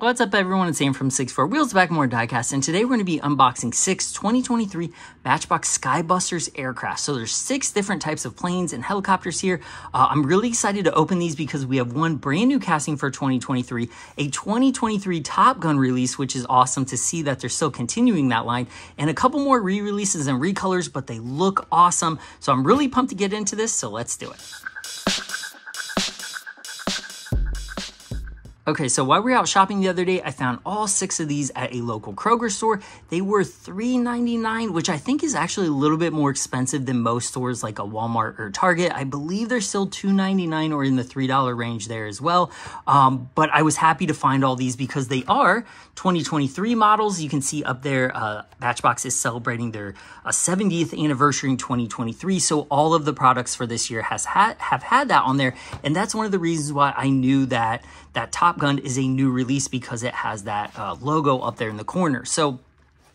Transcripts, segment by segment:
What's up, everyone? It's Sam from 64 Wheels Back More Diecast, and today we're going to be unboxing 6 2023 Matchbox Skybusters aircraft. So there's 6 different types of planes and helicopters here. I'm really excited to open these because we have one brand new casting for 2023, a 2023 Top Gun release, which is awesome to see that they're still continuing that line, and a couple more re-releases and recolors, but they look awesome. So I'm really pumped to get into this, so let's do it. Okay, so while we were out shopping the other day, I found all 6 of these at a local Kroger store. They were $3.99, which I think is actually a little bit more expensive than most stores like a Walmart or Target. I believe they're still $2.99 or in the $3 range there as well. But I was happy to find all these because they are 2023 models. You can see up there, Matchbox is celebrating their 70th anniversary in 2023. So all of the products for this year have had that on there. And that's one of the reasons why I knew that Top Gun is a new release, because it has that logo up there in the corner. So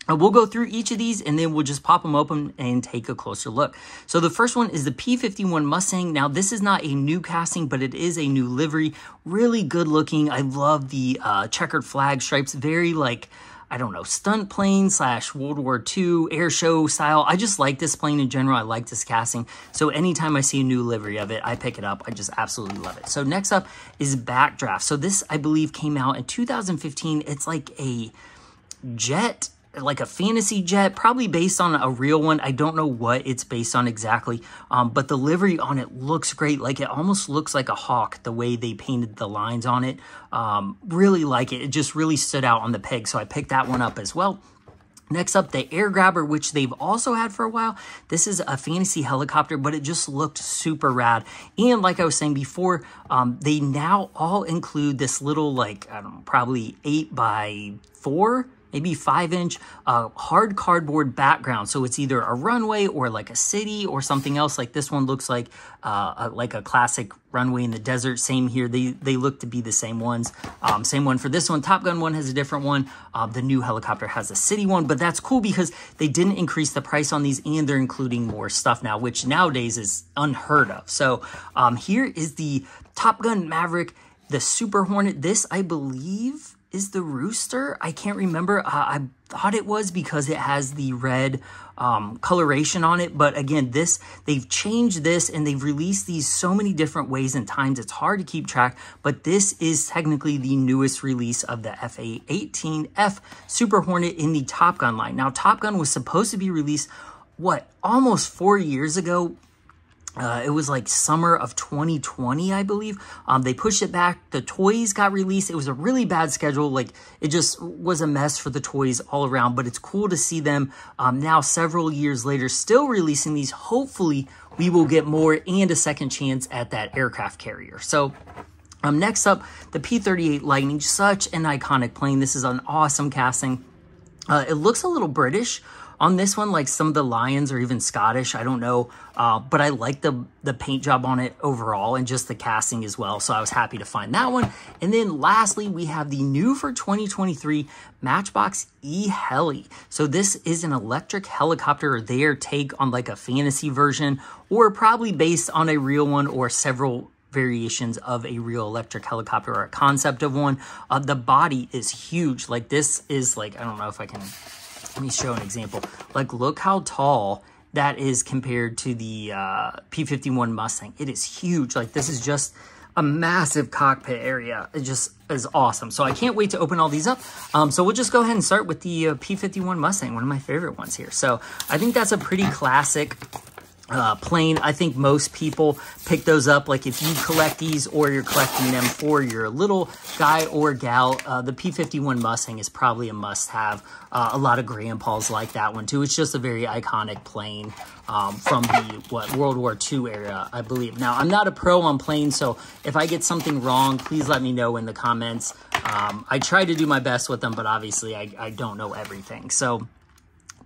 we'll go through each of these and then we'll just pop them open and take a closer look. So the first one is the P-51 Mustang. Now this is not a new casting, but it is a new livery. Really good looking. I love the checkered flag stripes. Very like, I don't know, stunt plane / World War II air show style. I just like this plane in general. I like this casting. So anytime I see a new livery of it, I pick it up. I just absolutely love it. So next up is Backdraft. So this, I believe, came out in 2015. It's like a jet, like a fantasy jet, probably based on a real one. I don't know what it's based on exactly, but the livery on it looks great. Like it almost looks like a hawk, the way they painted the lines on it. Really like it. It just really stood out on the peg, so I picked that one up as well. Next up, the Air Grabber, which they've also had for a while. This is a fantasy helicopter, but it just looked super rad. And like I was saying before, they now all include this little, like, I don't know, probably 8x4, maybe 5-inch hard cardboard background. So it's either a runway or like a city or something else. Like this one looks like a classic runway in the desert. Same here. They look to be the same ones. Same one for this one. Top Gun one has a different one. The new helicopter has a city one, but that's cool because they didn't increase the price on these and they're including more stuff now, which nowadays is unheard of. So here is the Top Gun Maverick, the Super Hornet. This, I believe, is the Rooster. I can't remember. I thought it was because it has the red coloration on it. But again, they've changed this and they've released these so many different ways and times. It's hard to keep track, but this is technically the newest release of the A-18F Super Hornet in the Top Gun line. Now, Top Gun was supposed to be released, almost 4 years ago. It was like summer of 2020, I believe. They pushed it back. The toys got released. It was a really bad schedule. Like, it just was a mess for the toys all around. But it's cool to see them now, several years later, still releasing these. Hopefully, we will get more and a second chance at that aircraft carrier. So next up, the P-38 Lightning. Such an iconic plane. This is an awesome casting. It looks a little British on this one, like some of the Lions or even Scottish, I don't know. But I like the paint job on it overall and just the casting as well. So I was happy to find that one. And then lastly, we have the new for 2023 Matchbox eHeli. So this is an electric helicopter, or their take on like a fantasy version, or probably based on a real one or several variations of a real electric helicopter or a concept of one. The body is huge. Like this is like, I don't know if I can... Let me show an example. Like, look how tall that is compared to the P-51 Mustang. It is huge. Like, this is just a massive cockpit area. It just is awesome. So I can't wait to open all these up. So we'll just go ahead and start with the P-51 Mustang, one of my favorite ones here. So I think that's a pretty classic plane. I think most people pick those up. Like if you collect these or you're collecting them for your little guy or gal, the P-51 Mustang is probably a must-have. A lot of grandpas like that one too. It's just a very iconic plane from the World War II era, I believe. Now, I'm not a pro on planes, so if I get something wrong, please let me know in the comments. I try to do my best with them, but obviously I don't know everything. So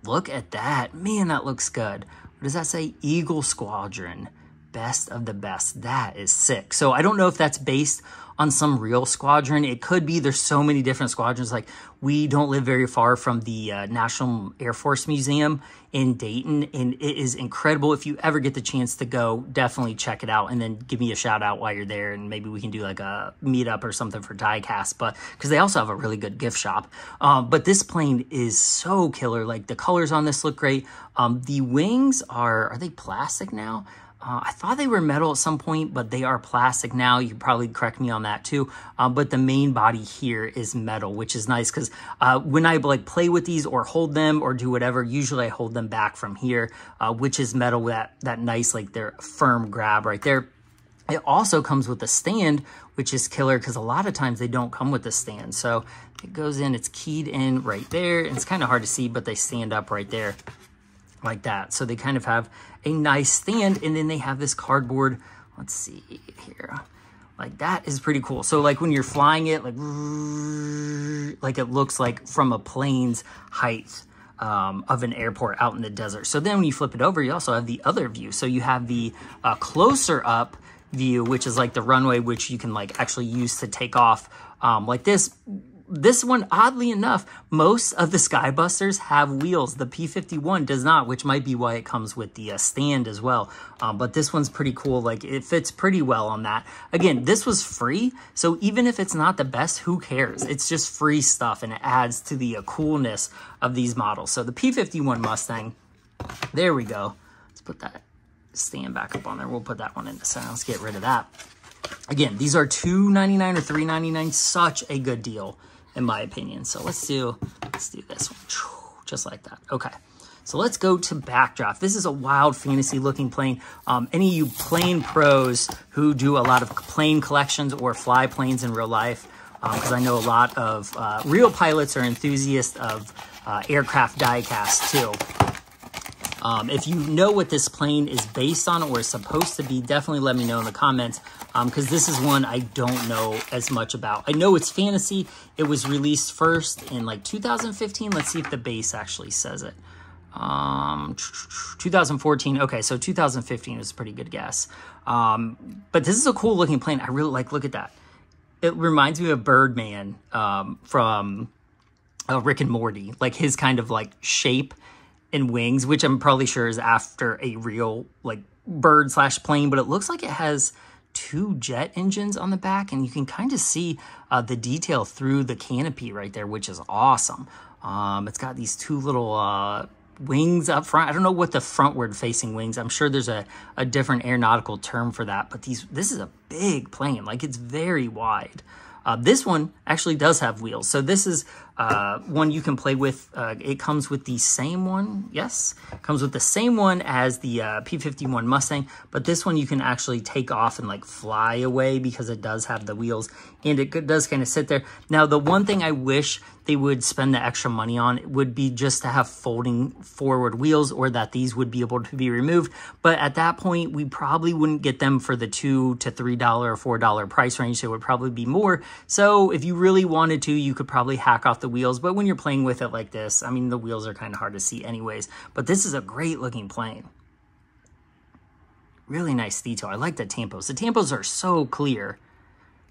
look at that. Man, that looks good. What does that say? Eagle Squadron. Best of the best. That is sick. So I don't know if that's based on some real squadron. It could be, there's so many different squadrons. Like, we don't live very far from the National Air Force Museum in Dayton, and it is incredible. If you ever get the chance to go, definitely check it out, and then give me a shout out while you're there, and maybe we can do like a meetup or something for diecast, but because they also have a really good gift shop. But this plane is so killer. Like, the colors on this look great. The wings are they plastic now? I thought they were metal at some point, but they are plastic now. You can probably correct me on that too. But the main body here is metal, which is nice because when I like play with these or hold them or do whatever, usually I hold them back from here, which is metal with that nice, like, their firm grab right there. It also comes with a stand, which is killer because a lot of times they don't come with a stand. So it goes in, it's keyed in right there. And it's kind of hard to see, but they stand up right there like that. So they kind of have a nice stand, and then they have this cardboard, let's see here, like that is pretty cool. So like when you're flying it, like it looks like from a plane's height of an airport out in the desert. So then when you flip it over, you also have the other view. So you have the closer up view, which is like the runway, which you can like actually use to take off like this. This one, oddly enough, most of the Skybusters have wheels. The P-51 does not, which might be why it comes with the stand as well. But this one's pretty cool. Like, it fits pretty well on that. Again, this was free, so even if it's not the best, who cares? It's just free stuff, and it adds to the coolness of these models. So the P-51 Mustang, there we go. Let's put that stand back up on there. We'll put that one in the center. Let's get rid of that. Again, these are $299 or $399. Such a good deal, in my opinion. So let's do this one, just like that. Okay, so let's go to Backdraft. This is a wild fantasy looking plane. Any of you plane pros who do a lot of plane collections or fly planes in real life, because I know a lot of real pilots are enthusiasts of aircraft diecast too. If you know what this plane is based on or is supposed to be, definitely let me know in the comments, because this is one I don't know as much about. I know it's fantasy. It was released first in like 2015. Let's see if the base actually says it. 2014. Okay, so 2015 is a pretty good guess. But this is a cool looking plane. I really like, look at that. It reminds me of Birdman from Rick and Morty, like his kind of like shape and wings, which I'm probably sure is after a real like bird / plane, but it looks like it has 2 jet engines on the back, and you can kind of see the detail through the canopy right there, which is awesome. It's got these 2 little wings up front. I don't know what the frontward facing wings, I'm sure there's a different aeronautical term for that, but this is a big plane, like it's very wide. This one actually does have wheels. So this is one you can play with. It comes with the same one. Yes, it comes with the same one as the P-51 Mustang. But this one you can actually take off and like fly away because it does have the wheels. And it does kind of sit there. Now, the one thing I wish they would spend the extra money on would be just to have folding forward wheels, or that these would be able to be removed. But at that point, we probably wouldn't get them for the $2 to $3 or $4 price range. So it would probably be more. So if you really wanted to, you could probably hack off the wheels. But when you're playing with it like this, I mean, the wheels are kind of hard to see anyways. But this is a great looking plane. Really nice detail. I like the tampos. The tampos are so clear.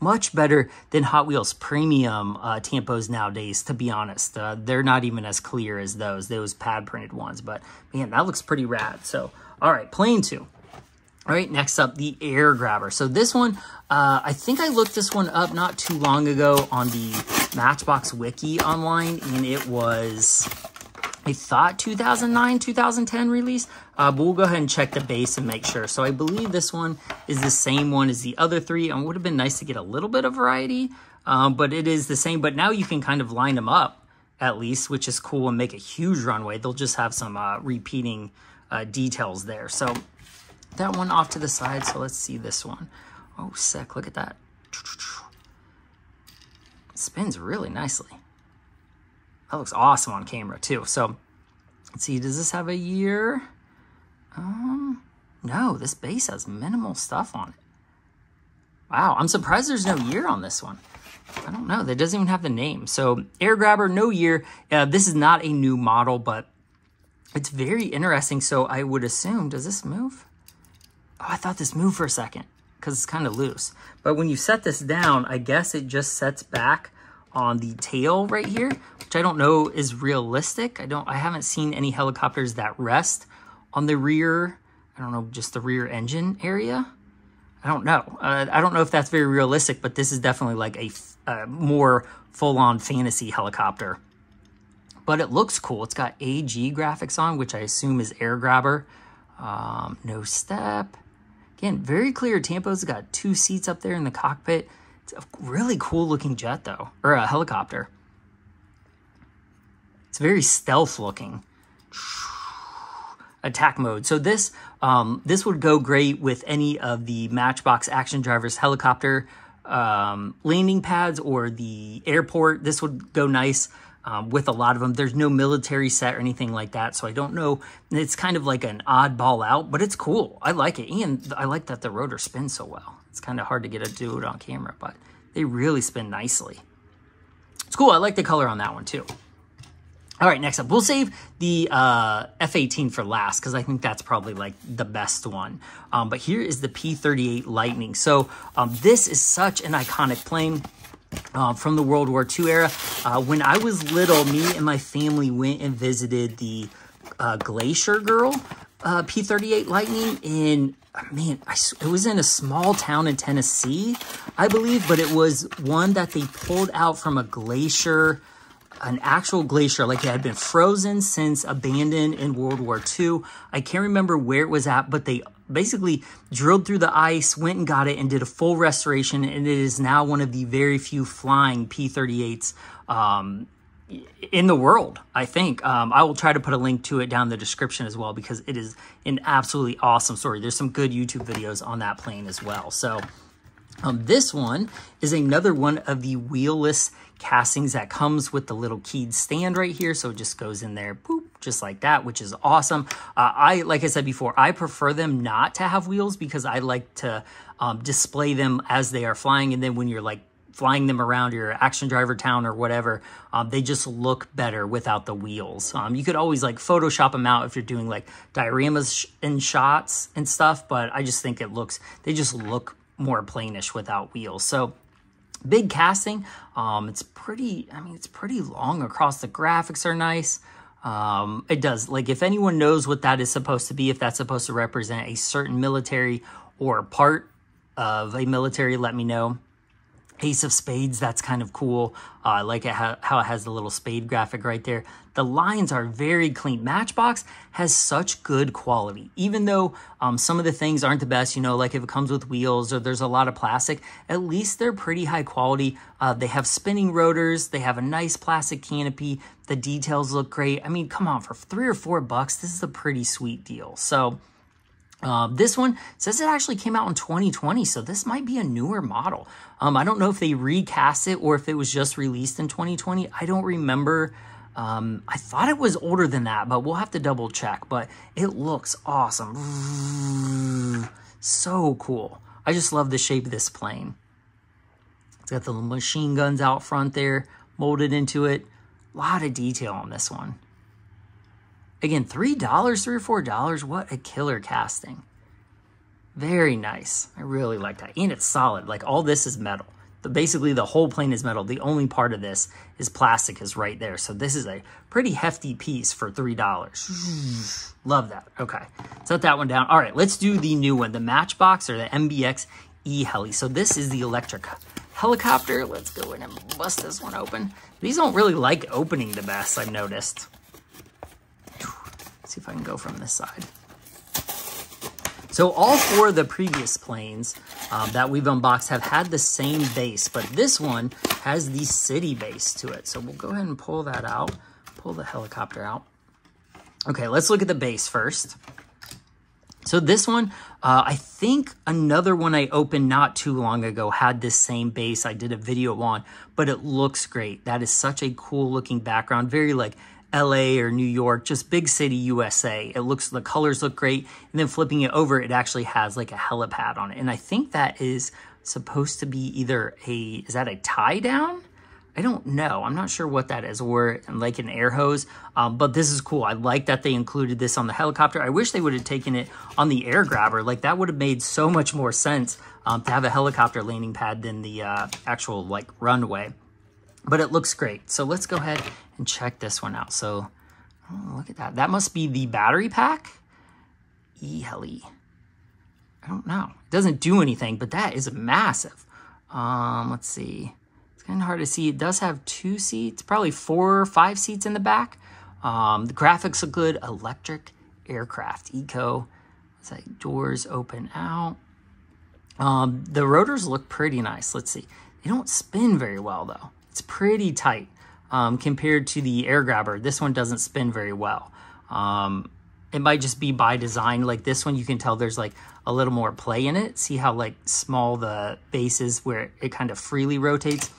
Much better than Hot Wheels premium tampos nowadays, to be honest. They're not even as clear as those pad printed ones. But man, that looks pretty rad. So, all right, plane 2. All right, next up, the Air Grabber. So this one, I think I looked this one up not too long ago on the Matchbox Wiki online, and it was, I thought 2009, 2010 release, but we'll go ahead and check the base and make sure. So I believe this one is the same one as the other 3. It would have been nice to get a little bit of variety, but it is the same. But now you can kind of line them up at least, which is cool, and make a huge runway. They'll just have some repeating details there. So that one off to the side. So let's see this one. Oh, sick. Look at that. It spins really nicely. That looks awesome on camera too. So let's see, does this have a year? No, this base has minimal stuff on it. Wow, I'm surprised there's no year on this one. I don't know, that doesn't even have the name. So Air Grabber, no year. This is not a new model, but it's very interesting. So I would assume, does this move? Oh, I thought this moved for a second. because it's kind of loose. But when you set this down, I guess it just sets back on the tail right here, which I don't know is realistic. I haven't seen any helicopters that rest on the rear, I don't know, just the rear engine area. I don't know. I don't know if that's very realistic, but this is definitely like a more full-on fantasy helicopter. But it looks cool. It's got AG graphics on, which I assume is air grabber. No step. Again, very clear tampos. It's got 2 seats up there in the cockpit. It's a really cool looking jet though, or a helicopter. It's very stealth looking. Attack mode. So this would go great with any of the Matchbox Action Drivers helicopter landing pads or the airport. This would go nice with a lot of them. There's no military set or anything like that, so I don't know. It's kind of like an oddball out, but it's cool. I like it, and I like that the rotor spins so well. It's kind of hard to get to do it on camera, but they really spin nicely. It's cool. I like the color on that one too. All right, next up, we'll save the F-18 for last because I think that's probably like the best one. But here is the P-38 Lightning. So this is such an iconic plane from the World War II era. When I was little, me and my family went and visited the Glacier Girl P-38 Lightning in, man, it was in a small town in Tennessee, I believe, but it was one that they pulled out from a glacier, an actual glacier, like it had been frozen since abandoned in World War II. I can't remember where it was at, but they basically drilled through the ice, went and got it, and did a full restoration, and it is now one of the very few flying P-38s in the world, I think. I will try to put a link to it down in the description as well because it is an absolutely awesome story. There's some good YouTube videos on that plane as well. So this one is another one of the wheelless castings that comes with the little keyed stand right here. So it just goes in there, boop, just like that, which is awesome. Like I said before, I prefer them not to have wheels because I like to display them as they are flying. And then when you're like flying them around your action driver town or whatever, they just look better without the wheels. You could always like Photoshop them out if you're doing like dioramas and shots and stuff, but I just think they just look more plainish without wheels. So big casting. It's pretty long across. The graphics are nice. It does, like, if anyone knows what that is supposed to be, if that's supposed to represent a certain military or part of a military, let me know. Ace of Spades, that's kind of cool. I like it how it has the little spade graphic right there. The lines are very clean. Matchbox has such good quality. Even though some of the things aren't the best, you know, like if it comes with wheels or there's a lot of plastic, at least they're pretty high quality. They have spinning rotors. They have a nice plastic canopy. The details look great. I mean, come on, for $3 or $4, this is a pretty sweet deal. So this one says it actually came out in 2020, so this might be a newer model. I don't know if they recast it or if it was just released in 2020. I don't remember. I thought it was older than that, but we'll have to double check. But it looks awesome. So cool. I just love the shape of this plane. It's got the machine guns out front there, molded into it. A lot of detail on this one. Again, $3, $3 or $4. What a killer casting. Very nice. I really like that. And it's solid. Like, all this is metal. Basically, the whole plane is metal. The only part of this is plastic is right there. So this is a pretty hefty piece for $3. Love that. Okay. Set that one down. All right, let's do the new one, the Matchbox or the MBX eHeli. So this is the electric helicopter. Let's go in and bust this one open. These don't really like opening the best, I've noticed. See if I can go from this side. So all 4 of the previous planes that we've unboxed have had the same base, but this one has the city base to it. So we'll go ahead and pull that out, pull the helicopter out. Okay, let's look at the base first. So this one, I think another one I opened not too long ago had this same base. I did a video on, but it looks great. That is such a cool looking background, very like LA or New York, just big city USA. It looks, the colors look great. And then flipping it over, it actually has like a helipad on it. And I think that is supposed to be either is that a tie down? I don't know. I'm not sure what that is, or like an air hose, but this is cool. I like that they included this on the helicopter. I wish they would have taken it on the air grabber. Like that would have made so much more sense to have a helicopter landing pad than the actual like runway. But it looks great. So let's go ahead and check this one out. So oh, look at that. That must be the battery pack. eHeli. I don't know. It doesn't do anything, but that is massive. Let's see. It's kind of hard to see. It does have 2 seats, probably 4 or 5 seats in the back. The graphics look good. Electric aircraft, eco. It's like doors open out. The rotors look pretty nice. Let's see. They don't spin very well though. It's pretty tight compared to the air grabber. This one doesn't spin very well. It might just be by design. Like this one, you can tell there's like a little more play in it. See how like small the base is where it kind of freely rotates.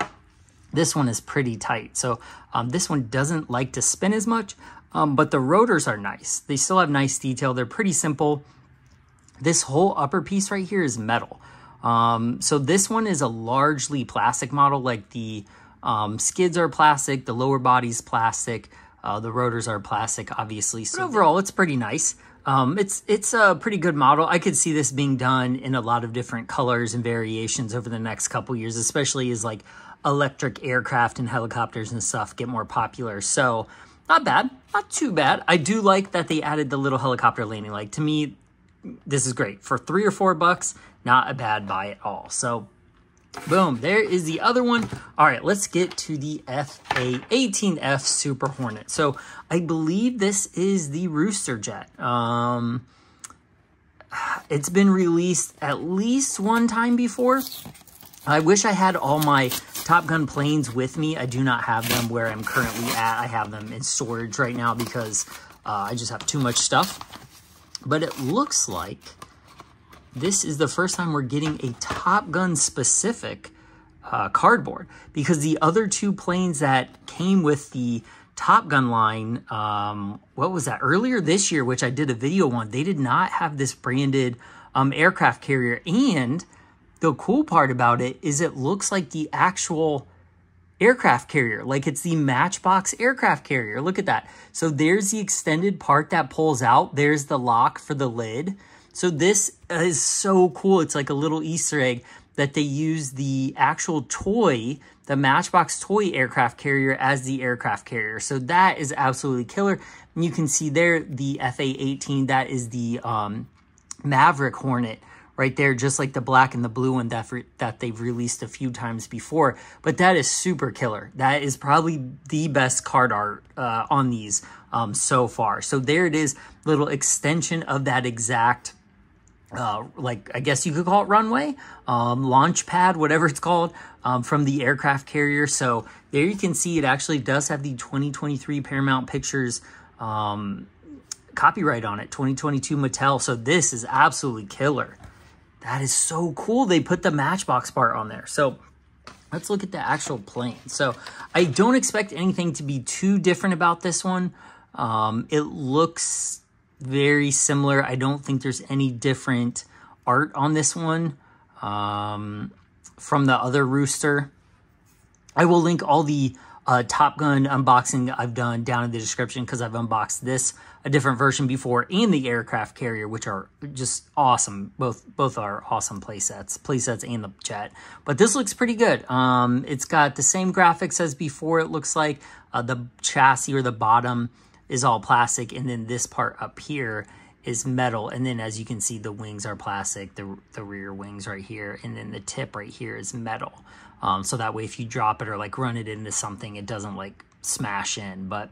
This one is pretty tight. So this one doesn't like to spin as much, but the rotors are nice. They still have nice detail. They're pretty simple. This whole upper piece right here is metal. So this one is a largely plastic model. Like the skids are plastic, the lower body's plastic, the rotors are plastic, obviously. So overall, it's pretty nice. It's a pretty good model. I could see this being done in a lot of different colors and variations over the next couple years, especially as like electric aircraft and helicopters and stuff get more popular. So not bad, not too bad. I do like that they added the little helicopter landing. Like to me, this is great. For $3 or $4, not a bad buy at all. So boom, there is the other one. All right, let's get to the A-18F Super Hornet. So I believe this is the Rooster jet. It's been released at least one time before. I wish I had all my Top Gun planes with me. I do not have them where I'm currently at. I have them in storage right now because I just have too much stuff. But it looks like this is the first time we're getting a Top Gun specific cardboard, because the other 2 planes that came with the Top Gun line, what was that, earlier this year, which I did a video on, they did not have this branded aircraft carrier. And the cool part about it is it looks like the actual aircraft carrier, like it's the Matchbox aircraft carrier. Look at that. So there's the extended part that pulls out. There's the lock for the lid. So this is so cool. It's like a little Easter egg that they use the actual toy, the Matchbox toy aircraft carrier, as the aircraft carrier. So that is absolutely killer. And you can see there the FA-18, that is the Maverick Hornet right there, just like the black and the blue one that they've released a few times before. But that is super killer. That is probably the best card art on these so far. So there it is, little extension of that exact like, I guess you could call it runway, launch pad, whatever it's called, from the aircraft carrier. So there you can see it actually does have the 2023 Paramount Pictures copyright on it, 2022 Mattel. So this is absolutely killer. That is so cool. They put the Matchbox part on there. So let's look at the actual plane. So I don't expect anything to be too different about this one. It looks very similar. I don't think there's any different art on this one from the other Rooster. I will link all the Top Gun unboxing I've done down in the description, because I've unboxed this, a different version before, and the aircraft carrier, which are just awesome. Both are awesome playsets and the jet. But this looks pretty good. It's got the same graphics as before. It looks like the chassis or the bottom is all plastic, and then this part up here is metal. And then as you can see, the wings are plastic, the rear wings right here, and then the tip right here is metal. So that way if you drop it or like run it into something, it doesn't like smash in. But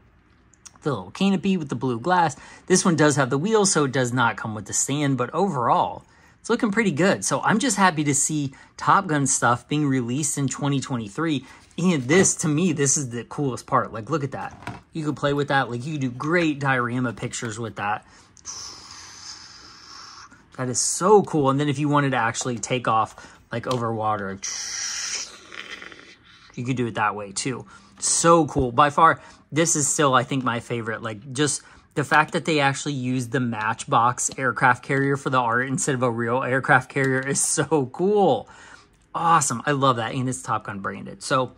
the little canopy with the blue glass, this one does have the wheels, so it does not come with the stand, but overall it's looking pretty good. So I'm just happy to see Top Gun stuff being released in 2023. And this, to me, this is the coolest part. Like, look at that. You could play with that. Like, you could do great diorama pictures with that. That is so cool. And then if you wanted to actually take off, like, over water, you could do it that way, too. So cool. By far, this is still, I think, my favorite. Like, just the fact that they actually used the Matchbox aircraft carrier for the art instead of a real aircraft carrier is so cool. Awesome. I love that. And it's Top Gun branded. So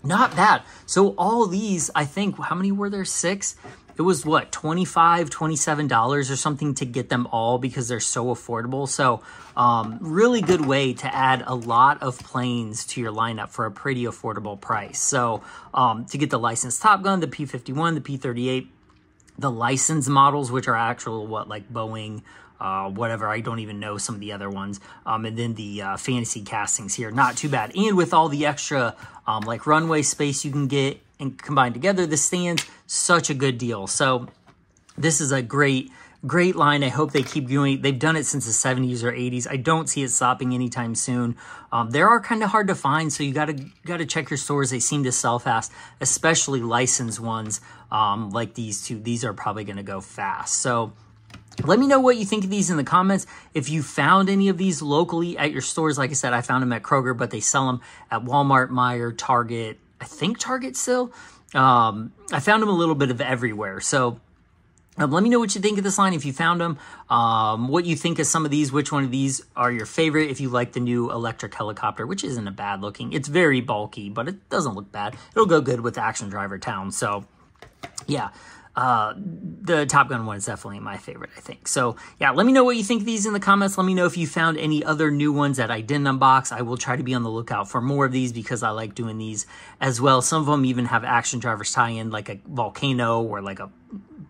Not bad. So all of these, I think, how many were there? 6? It was what, $25, $27 or something to get them all because they're so affordable. So really good way to add a lot of planes to your lineup for a pretty affordable price. So to get the licensed Top Gun, the P-51, the P-38, the licensed models, which are actual, what, like Boeing, whatever, I don't even know some of the other ones. And then the fantasy castings here, not too bad. And with all the extra like runway space you can get and combine together, the stands, such a good deal. So this is a great line. I hope they keep doing. They've done it since the 70s or 80s. I don't see it stopping anytime soon. They are kind of hard to find, so you gotta check your stores. They seem to sell fast, especially licensed ones like these two. These are probably going to go fast. So let me know what you think of these in the comments. If you found any of these locally at your stores, like I said, I found them at Kroger, but they sell them at Walmart, Meijer, Target. I think Target still. I found them a little bit of everywhere. So let me know what you think of this line if you found them, what you think of some of these, which one of these are your favorite, if you like the new electric helicopter, which isn't a bad looking. It's very bulky, but it doesn't look bad. It'll go good with Action Driver Town. So yeah. The Top Gun one is definitely my favorite, I think. So yeah, let me know what you think of these in the comments. Let me know if you found any other new ones that I didn't unbox. I will try to be on the lookout for more of these because I like doing these as well. Some of them even have Action Drivers tie-in, like a volcano or like a,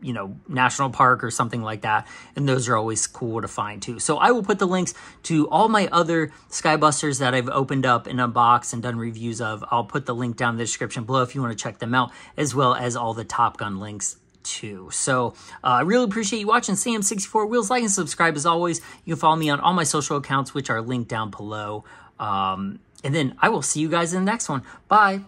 you know, national park or something like that. And those are always cool to find too. So I will put the links to all my other Skybusters that I've opened up and unboxed and done reviews of. I'll put the link down in the description below if you want to check them out, as well as all the Top Gun links too. So I really appreciate you watching. Sam64 Wheels. Like and subscribe as always. You can follow me on all my social accounts, which are linked down below. And then I will see you guys in the next one. Bye.